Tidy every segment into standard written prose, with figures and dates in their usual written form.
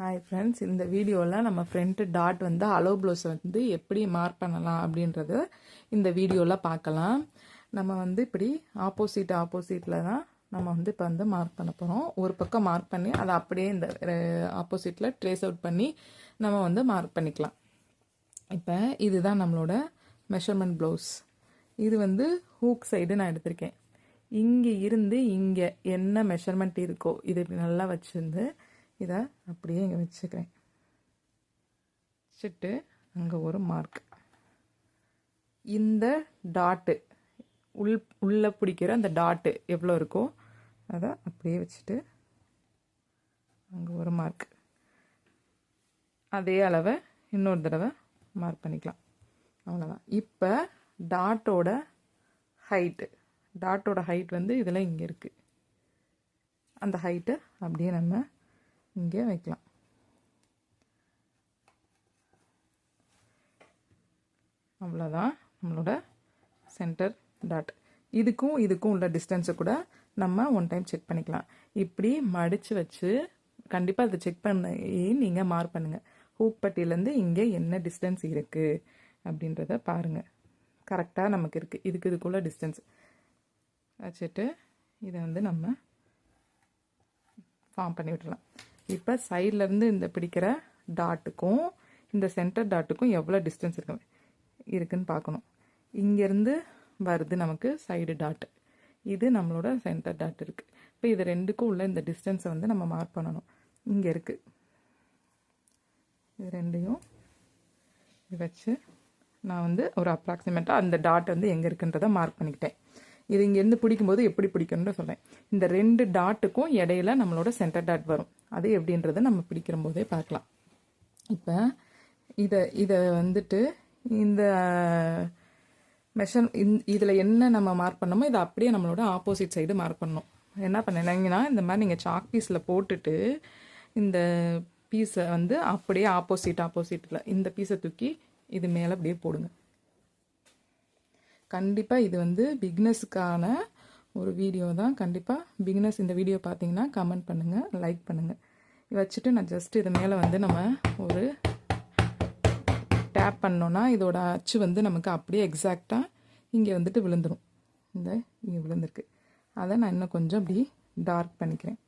Hi friends, இந்த வீடியோவில் நம்ம ஃப்ரண்ட் டாட் வந்து அலோ ப்ளவுஸ் வந்து எப்படி மார்க் பண்ணலாம் அப்படின்றத இந்த வீடியோவில் பார்க்கலாம். நம்ம வந்து இப்படி ஆப்போசிட்டில் தான் நம்ம வந்து இப்போ வந்து மார்க் பண்ண போகிறோம். ஒரு பக்கம் மார்க் பண்ணி அதை அப்படியே இந்த ஆப்போசிட்டில் ட்ரேஸ் அவுட் பண்ணி நம்ம வந்து மார்க் பண்ணிக்கலாம். இப்போ இதுதான் நம்மளோட மெஷர்மெண்ட் ப்ளவுஸ். இது வந்து ஹூக் சைடு நான் எடுத்திருக்கேன். இங்கே இருந்து இங்கே என்ன மெஷர்மெண்ட் இருக்கோ இது இப்படி நல்லா வச்சுருந்து இதை அப்படியே இங்கே வச்சுக்கிறேன். வச்சுட்டு அங்கே ஒரு மார்க், இந்த டாட்டு உள்ளே பிடிக்கிற அந்த டாட்டு எவ்வளோ இருக்கோ அதை அப்படியே வச்சுட்டு அங்கே ஒரு மார்க், அதே அளவை இன்னொரு தடவை மார்க் பண்ணிக்கலாம். அவ்வளோதான். இப்போ டாட்டோட ஹைட் வந்து இதில் இங்கே இருக்குது. அந்த ஹைட்டை அப்படியே நம்ம இங்கே வைக்கலாம். அவ்வளோதான் நம்மளோட சென்டர் டாட். இதுக்கும் உள்ள டிஸ்டன்ஸை கூட நம்ம ஒன் டைம் செக் பண்ணிக்கலாம். இப்படி மடித்து வச்சு கண்டிப்பாக அதை செக் பண்ணி நீங்கள் மார்க் பண்ணுங்கள். ஹூக் பட்டியிலேருந்து இங்கே என்ன டிஸ்டன்ஸ் இருக்குது அப்படின்றத பாருங்கள். கரெக்டாக நமக்கு இருக்குது. இதுக்குள்ள டிஸ்டன்ஸ் வச்சுட்டு இதை வந்து நம்ம ஃபார்ம் பண்ணி விட்டுலாம். இப்போ சைட்லேருந்து இந்த பிடிக்கிற டாட்டுக்கும் இந்த சென்டர் டாட்டுக்கும் எவ்வளோ டிஸ்டன்ஸ் இருக்குன்னு பார்க்கணும். இங்கேருந்து வருது நமக்கு சைடு டாட்டு, இது நம்மளோட சென்டர் டாட் இருக்குது. இப்போ இது ரெண்டுக்கும் உள்ள இந்த டிஸ்டன்ஸை வந்து நம்ம மார்க் பண்ணணும். இங்கே இருக்குது. இது ரெண்டையும் வச்சு நான் வந்து ஒரு அப்ராக்சிமேட்டாக அந்த டாட் வந்து எங்கே இருக்குன்றதை மார்க் பண்ணிக்கிட்டேன். இது இங்கேருந்து பிடிக்கும்போது எப்படி பிடிக்கணும்னு சொல்கிறேன். இந்த ரெண்டு டாட்டுக்கும் இடையில நம்மளோட சென்டர் டாட் வரும். அது எப்படின்றத நம்ம பிடிக்கிற போதே பார்க்கலாம். இப்போ இதை வந்துட்டு இந்த இதில் என்ன நம்ம மார்க் பண்ணோமோ இதை அப்படியே நம்மளோட ஆப்போசிட் சைடு மார்க் பண்ணணும். என்ன பண்ணீங்கன்னா இந்த மாதிரி நீங்கள் சாக் பீஸில் போட்டுட்டு இந்த பீஸை வந்து அப்படியே ஆப்போசிட்டில் இந்த பீஸை தூக்கி இது மேலே அப்படியே போடுங்க. கண்டிப்பாக இது வந்து பிகினர்ஸுக்கான ஒரு வீடியோ தான். கண்டிப்பாக பிகினர்ஸ் இந்த வீடியோ பார்த்தீங்கன்னா கமெண்ட் பண்ணுங்கள், லைக் பண்ணுங்கள். வச்சுட்டு நான் ஜஸ்ட் இது மேலே வந்து நம்ம ஒரு டேப் பண்ணோன்னா இதோட அச்சு வந்து நமக்கு அப்படியே எக்ஸாக்டாக இங்கே வந்துட்டு விழுந்துடும். இங்கே விழுந்திருக்கு. அதை நான் இன்னும் கொஞ்சம் அப்படி டார்க் பண்ணிக்கிறேன்.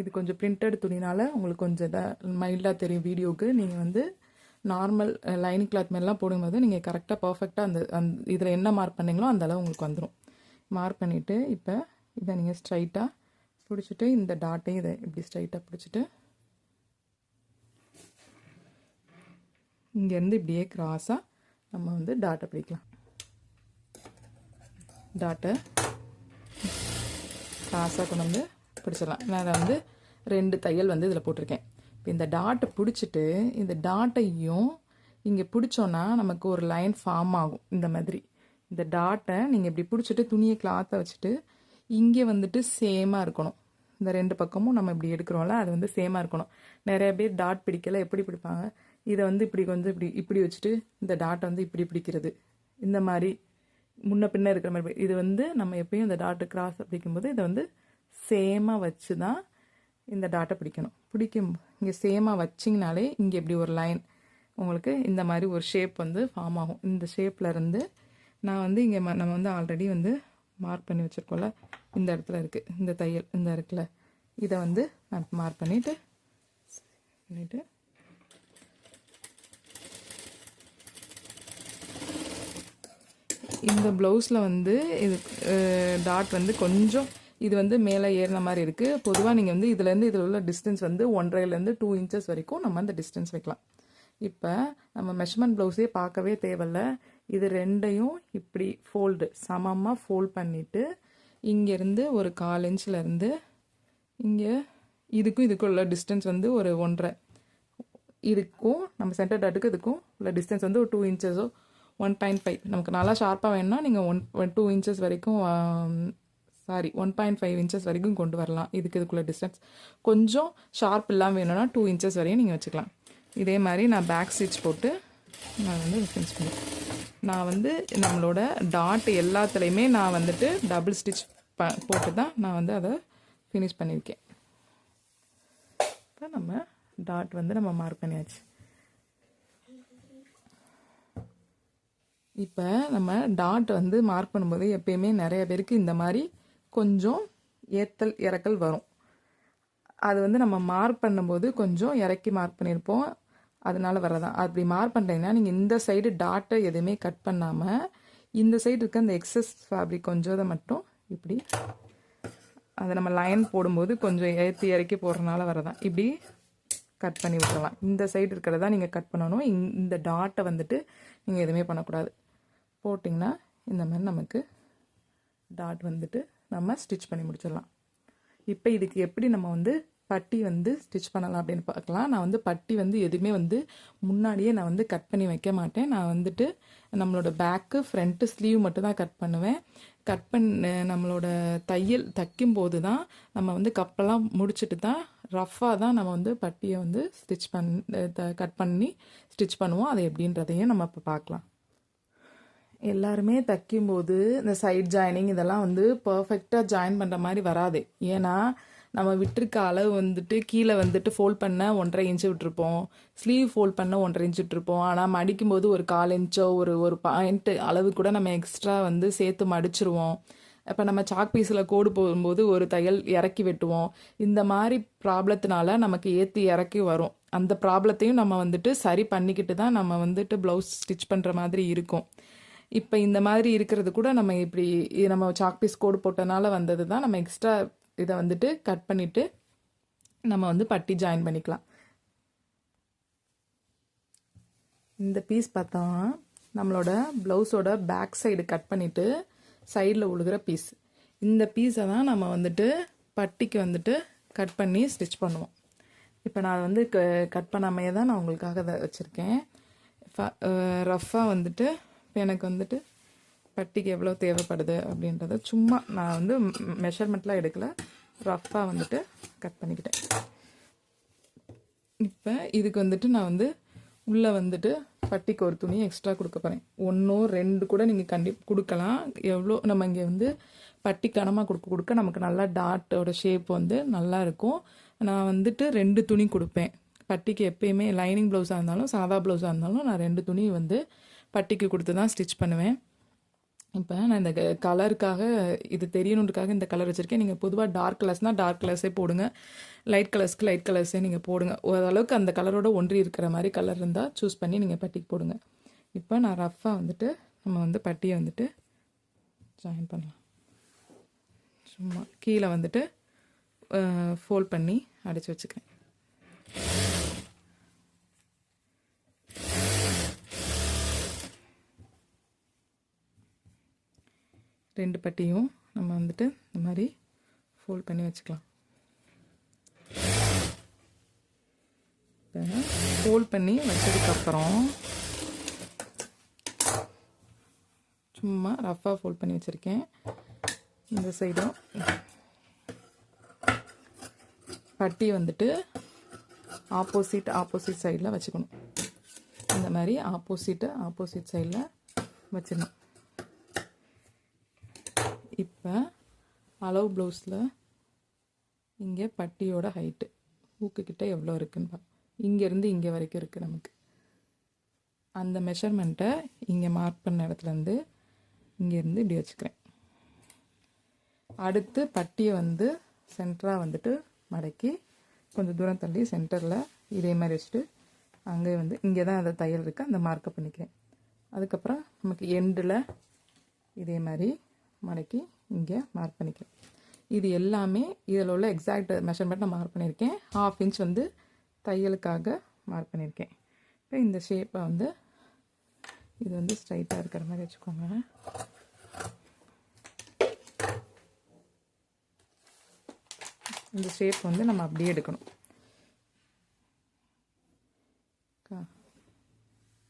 இது கொஞ்சம் பிரிண்டட் துணினால உங்களுக்கு கொஞ்சம் மைல்டாக தெரியும் வீடியோவுக்கு. நீங்கள் வந்து நார்மல் லைனிங் கிளாத் மேலாம் போடும்போது நீங்கள் கரெக்டாக பர்ஃபெக்டாக அந்த இதில் என்ன மார்க் பண்ணிங்களோ அந்த அளவு உங்களுக்கு வந்துடும். மார்க் பண்ணிவிட்டு இப்போ இதை நீங்கள் ஸ்ட்ரைட்டாக பிடிச்சிட்டு இந்த டாட்டையும் இதை இப்படி ஸ்ட்ரைட்டாக பிடிச்சிட்டு இங்கேருந்து இப்படியே கிராஸாக நம்ம வந்து டாட்டை பிடிக்கலாம். டாட்டை கிராஸாக கொண்டு வந்து பிடிச்சிடலாம். நான் வந்து 2 தையல் வந்து இதில் போட்டிருக்கேன். இப்போ இந்த டாட்டை பிடிச்சிட்டு இந்த டாட்டையும் இங்கே பிடிச்சோன்னா நமக்கு ஒரு லைன் ஃபார்ம் ஆகும். இந்த மாதிரி இந்த டாட்டை நீங்கள் இப்படி பிடிச்சிட்டு துணியை கிளாத்தை வச்சுட்டு இங்கே வந்துட்டு சேமாக இருக்கணும். இந்த 2 பக்கமும் நம்ம இப்படி எடுக்கிறோம்ல அது வந்து சேமாக இருக்கணும். நிறைய பேர் டாட் பிடிக்கல எப்படி பிடிப்பாங்க, இதை வந்து இப்படி வந்து இப்படி வச்சுட்டு இந்த டாட்டை வந்து இப்படி பிடிக்கிறது, இந்த மாதிரி முன்ன பின்ன இருக்கிற மாதிரி. இது வந்து நம்ம எப்பயும் இந்த டாட்டு கிராஸ் பிடிக்கும்போது இதை வந்து சேமாக வச்சு தான் இந்த டாட்டை பிடிக்கணும். இங்கே சேமாக வச்சிங்கனாலே இங்கே இப்படி ஒரு லைன் உங்களுக்கு இந்த மாதிரி ஒரு ஷேப் வந்து ஃபார்ம் ஆகும். இந்த ஷேப்பில் இருந்து நான் வந்து இங்கே நம்ம வந்து ஆல்ரெடி வந்து மார்க் பண்ணி வச்சுருக்கோம்ல, இந்த இடத்துல இருக்குது இந்த தையல், இந்த இருக்குல்ல, இதை வந்து நான் மார்க் பண்ணிவிட்டு இந்த ப்ளவுஸில் வந்து இது டாட் வந்து கொஞ்சம் இது வந்து மேலே ஏறின மாதிரி இருக்குது. பொதுவாக நீங்கள் வந்து இதில் உள்ள டிஸ்டன்ஸ் வந்து 1.5 to 2 inches வரைக்கும் நம்ம அந்த டிஸ்டன்ஸ் வைக்கலாம். இப்போ நம்ம மெஷர்மெண்ட் ப்ளவுஸே பார்க்கவே தேவையில்ல. இது ரெண்டையும் இப்படி சமமாக ஃபோல்ட் பண்ணிவிட்டு இங்கேருந்து ஒரு 1/4 inchலேருந்து இங்கே இதுக்கும் உள்ள டிஸ்டன்ஸ் வந்து ஒரு 1.5. இதுக்கும் நம்ம சென்டர் டாட்டுக்கு இதுக்கும் உள்ள டிஸ்டன்ஸ் வந்து ஒரு 2 inches 1.5. நமக்கு நல்லா ஷார்ப்பாக வேணும்னா நீங்கள் 2 inches வரைக்கும் 1.5 inches வரைக்கும் கொண்டு வரலாம். இதுக்குள்ள டிஸ்டன்ஸ் கொஞ்சம் ஷார்ப் இல்லாமல் வேணும்னா 2 inches வரையும் நீங்கள் வச்சுக்கலாம். இதே மாதிரி நான் பேக் ஸ்டிச் போட்டு நான் வந்து ஃபினிஷ் பண்ணேன். நான் வந்து நம்மளோட டாட் எல்லாத்துலேயுமே நான் வந்துட்டு டபுள் ஸ்டிச் போட்டு தான் நான் வந்து அதை ஃபினிஷ் பண்ணியிருக்கேன். இப்போ நம்ம டாட் வந்து நம்ம மார்க் பண்ணியாச்சு. இப்போ நம்ம டாட் வந்து மார்க் பண்ணும்போது எப்பயுமே நிறைய பேருக்கு இந்த மாதிரி கொஞ்சம் ஏத்தல் இறக்கல் வரும். அது வந்து நம்ம மார்க் பண்ணும்போது கொஞ்சம் இறக்கி மார்க் பண்ணியிருப்போம், அதனால வரதான். அப்படி மார்க் பண்ணுறீங்கன்னா நீங்கள் இந்த சைடு டாட்டை எதுவுமே கட் பண்ணாமல் இந்த சைடு இருக்க அந்த எக்ஸஸ் ஃபேப்ரிக் கொஞ்சம் அதை மட்டும் இப்படி அதை நம்ம லைன் போடும்போது கொஞ்சம் ஏற்றி இறக்கி போடுறதுனால வரதான். இப்படி கட் பண்ணி விட்டுறலாம். இந்த சைடு இருக்கிறதா நீங்கள் கட் பண்ணணும். இந்த டாட்டை வந்துட்டு நீங்கள் எதுவுமே பண்ணக்கூடாது. போட்டிங்கன்னா இந்த மாதிரி நமக்கு டாட் வந்துட்டு நம்ம ஸ்டிச் பண்ணி முடிச்சிடலாம். இப்போ இதுக்கு எப்படி நம்ம வந்து பட்டி வந்து ஸ்டிச் பண்ணலாம் அப்படின்னு பார்க்கலாம். நான் வந்து பட்டி வந்து எதுவுமே வந்து முன்னாடியே நான் வந்து கட் பண்ணி வைக்க மாட்டேன். நான் வந்துட்டு நம்மளோட பேக்கு ஃப்ரண்ட்டு ஸ்லீவ் மட்டும் தான் கட் பண்ணுவேன். கட் பண்ண நம்மளோட தையல் தைக்கும் போது தான் நம்ம வந்து கப்பெல்லாம் முடிச்சுட்டு தான் ரஃப்பாக தான் நம்ம வந்து பட்டியை வந்து கட் பண்ணி ஸ்டிச் பண்ணுவோம். அது எப்படின்றதையும் நம்ம இப்போ பார்க்கலாம். எல்லாருமே தைக்கும்போது இந்த சைட் ஜாயினிங் இதெல்லாம் வந்து பர்ஃபெக்டாக ஜாயின் பண்ணுற மாதிரி வராது. ஏன்னா நம்ம விட்டுருக்க அளவு வந்துட்டு கீழே வந்துட்டு ஃபோல்ட் பண்ண 1.5 இன்ச்சு விட்டுருப்போம், ஸ்லீவ் ஃபோல்ட் பண்ண 1.5 இன்ச்சு விட்டுருப்போம். ஆனால் மடிக்கும்போது ஒரு 1/4 இன்ச்சோ ஒரு பாயிண்ட் அளவு கூட நம்ம எக்ஸ்ட்ரா வந்து சேர்த்து மடிச்சிருவோம். இப்போ நம்ம சாக் பீஸில் கோடு போகும்போது ஒரு தையல் இறக்கி வெட்டுவோம். இந்த மாதிரி ப்ராப்ளத்தினால நமக்கு ஏற்றி இறக்கி வரும். அந்த ப்ராப்ளத்தையும் நம்ம வந்துட்டு சரி பண்ணிக்கிட்டு தான் நம்ம வந்துட்டு ப்ளவுஸ் ஸ்டிச் பண்ணுற மாதிரி இருக்கும். இப்போ இந்த மாதிரி இருக்கிறது கூட நம்ம இப்படி நம்ம சாக் பீஸ் கோடு போட்டனால வந்தது தான். நம்ம எக்ஸ்ட்ரா இதை வந்துட்டு கட் பண்ணிவிட்டு நம்ம வந்து பட்டி ஜாயின் பண்ணிக்கலாம். இந்த பீஸ் பார்த்தோம் நம்மளோட ப்ளவுஸோட பேக் சைடு கட் பண்ணிவிட்டு சைடில் உழுகிற பீஸ். இந்த பீஸை தான் நம்ம வந்துட்டு பட்டிக்கு வந்துட்டு கட் பண்ணி ஸ்டிச் பண்ணுவோம். இப்போ நான் வந்து கட் பண்ணாமையே தான் நான் உங்களுக்காக அதை வச்சுருக்கேன். ரஃப்பாக வந்துட்டு இப்போ எனக்கு வந்துட்டு பட்டிக்கு எவ்வளோ தேவைப்படுது அப்படின்றத சும்மா நான் வந்து மெஷர்மெண்ட்லாம் எடுக்கலை, ரஃப்பாக வந்துட்டு கட் பண்ணிக்கிட்டேன். இப்போ இதுக்கு வந்துட்டு நான் வந்து உள்ளே வந்துட்டு பட்டிக்கு ஒரு துணி எக்ஸ்ட்ரா கொடுக்க போகிறேன். 1 2 கூட நீங்கள் கொடுக்கலாம். எவ்வளோ நம்ம இங்கே வந்து பட்டி கனமாக கொடுக்க நமக்கு நல்லா டாட்டோட ஷேப் வந்து நல்லா இருக்கும். நான் வந்துட்டு 2 துணி கொடுப்பேன் பட்டிக்கு. எப்பயுமே லைனிங் ப்ளவுஸாக இருந்தாலும் சாதா ப்ளவுஸாக இருந்தாலும் நான் 2 துணி வந்து பட்டிக்கு கொடுத்து தான் ஸ்டிச் பண்ணுவேன். இப்போ நான் இந்த கலருக்காக இது தெரியணுன்றதுக்காக இந்த கலர் வச்சுருக்கேன். நீங்கள் பொதுவாக டார்க் கலர்ஸ்னால் டார்க் கலர்ஸே போடுங்க, லைட் கலர்ஸ்க்கு லைட் கலர்ஸே நீங்கள் போடுங்க. ஓரளவுக்கு அந்த கலரோட ஒன்றி இருக்கிற மாதிரி கலர் இருந்தால் சூஸ் பண்ணி நீங்கள் பட்டிக்கு போடுங்க. இப்போ நான் ரஃப்பாக வந்துட்டு நம்ம வந்து பட்டியை வந்துட்டு ஜாயின் பண்ணலாம். சும்மா கீழே வந்துட்டு ஃபோல்ட் பண்ணி அடித்து வச்சுக்கிறேன். ரெண்டு பட்டியும் நம்ம வந்துட்டு இந்த மாதிரி ஃபோல்ட் பண்ணி வச்சுக்கலாம். இப்போ ஃபோல்ட் பண்ணி வச்சதுக்கப்புறம் சும்மா ரஃப்பாக ஃபோல்ட் பண்ணி வச்சுருக்கேன். இந்த சைடும் பட்டி வந்துட்டு ஆப்போசிட் சைடில் வச்சுக்கணும். இந்த மாதிரி ஆப்போசிட் சைடில் வச்சிடணும். இப்போ அளவு ப்ளவுஸில் இங்கே பட்டியோட ஹைட்டு ஊக்குக்கிட்ட எவ்வளோ இருக்குன்னு இங்கேருந்து இங்கே வரைக்கும் இருக்குது நமக்கு. அந்த மெஷர்மெண்ட்டை இங்கே மார்க் பண்ண இடத்துலேருந்து இங்கேருந்து இப்படி வச்சுக்கிறேன். அடுத்து பட்டியை வந்து சென்டராக வந்துட்டு மடக்கி கொஞ்சம் தூரம் தள்ளி சென்டரில் இதே மாதிரி வச்சுட்டு அங்கே வந்து இங்கே தான் அந்த தையல் இருக்குது, அந்த மார்க்கை பண்ணிக்கிறேன். அதுக்கப்புறம் நமக்கு எண்டில் இதே மாதிரி மடக்கி இங்கே மார்க் பண்ணிக்கிறேன். இது எல்லாமே இதில் உள்ள எக்ஸாக்ட் மெஷர்மெண்ட் நான் மார்க் பண்ணியிருக்கேன். 1/2 இன்ச் வந்து தையலுக்காக மார்க் பண்ணியிருக்கேன். இப்போ இந்த ஷேப்பை வந்து இது வந்து ஸ்ட்ரைட்டாக இருக்கிற மாதிரி வச்சுக்கோங்க. இந்த ஷேப் வந்து நம்ம அப்படியே எடுக்கணும்.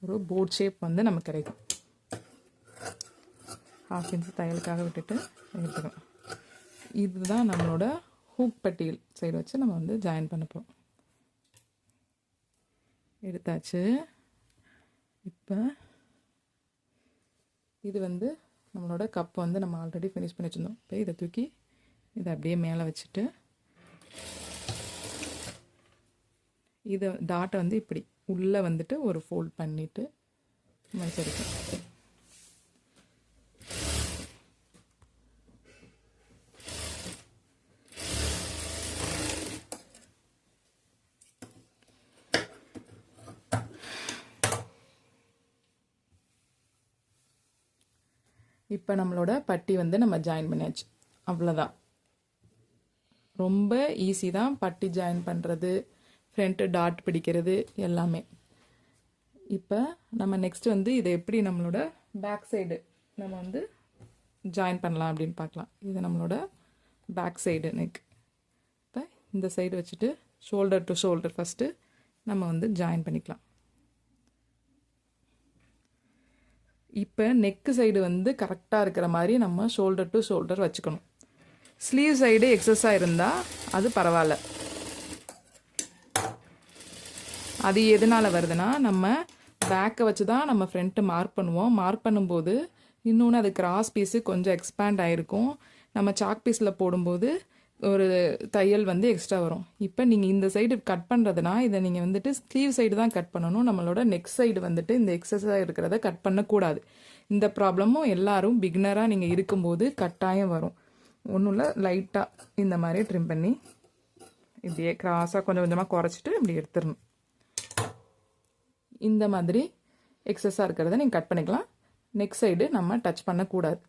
ஒரு போர்ட் ஷேப் வந்து நமக்கு கிடைக்கும். 1/2 இன்ச் தையலுக்காக விட்டுட்டு எடுத்துக்கலாம். இதுதான் நம்மளோட ஹூக் பட்டியல் சைடு வச்சு நம்ம வந்து ஜாயின் பண்ண போகிறோம். எடுத்தாச்சு. இப்போ இது வந்து நம்மளோட கப் வந்து நம்ம ஆல்ரெடி ஃபினிஷ் பண்ணி வச்சுருந்தோம். இப்போ இதை தூக்கி இதை அப்படியே மேலே வச்சுட்டு இதை டாட்டை வந்து இப்படி உள்ளே வந்துட்டு ஒரு ஃபோல்ட் பண்ணிவிட்டு மடிச்சிருக்கேன். இப்போ நம்மளோட பட்டி வந்து நம்ம ஜாயின் பண்ணியாச்சு. அவ்வளோதான். ரொம்ப ஈஸி தான் பட்டி ஜாயின் பண்ணுறது, ஃப்ரண்ட்டு டாட் பிடிக்கிறது எல்லாமே. இப்போ நம்ம நெக்ஸ்ட் வந்து இதை எப்படி நம்மளோட பேக் சைடு நம்ம வந்து ஜாயின் பண்ணலாம் அப்படின்னு பார்க்கலாம். இது நம்மளோட பேக் சைடு நெக். இப்போ இந்த சைடு வச்சுட்டு ஷோல்டர் டு ஷோல்டர் ஃபஸ்ட்டு நம்ம வந்து ஜாயின் பண்ணிக்கலாம். இப்போ நெக்கு சைடு வந்து கரெக்டாக இருக்கிற மாதிரி நம்ம ஷோல்டர் டு ஷோல்டர் வச்சுக்கணும். ஸ்லீவ் சைடு எக்ஸஸாக இருந்தால் அது பரவாயில்ல. அது எதனால் வருதுன்னா, நம்ம பேக்கை வச்சு தான் நம்ம ஃப்ரண்ட்டு மார்க் பண்ணுவோம். மார்க் பண்ணும்போது இன்னொன்று அது கிராஸ் பீஸு கொஞ்சம் எக்ஸ்பேண்ட் ஆகிருக்கும். நம்ம சாக் பீஸில் போடும்போது ஒரு தையல் வந்து எக்ஸ்ட்ரா வரும். இப்போ நீங்கள் இந்த சைடு கட் பண்ணுறதுனா இதை நீங்கள் வந்துட்டு ஸ்லீவ் சைடு தான் கட் பண்ணணும். நம்மளோட நெக் சைடு வந்துட்டு இந்த எக்ஸஸாக இருக்கிறத கட் பண்ணக்கூடாது. இந்த ப்ராப்ளமும் எல்லாரும் பிகினராக நீங்கள் இருக்கும்போது கட்டாயம் வரும். ஒன்றும் இல்லை, லைட்டாக இந்த மாதிரி ட்ரிம் பண்ணி இப்படியே கிராஸாக கொஞ்சம் கொஞ்சமாக குறைச்சிட்டு இப்படி எடுத்துடணும். இந்த மாதிரி எக்ஸஸாக இருக்கிறத நீங்கள் கட் பண்ணிக்கலாம். நெக் சைடு நம்ம டச் பண்ணக்கூடாது.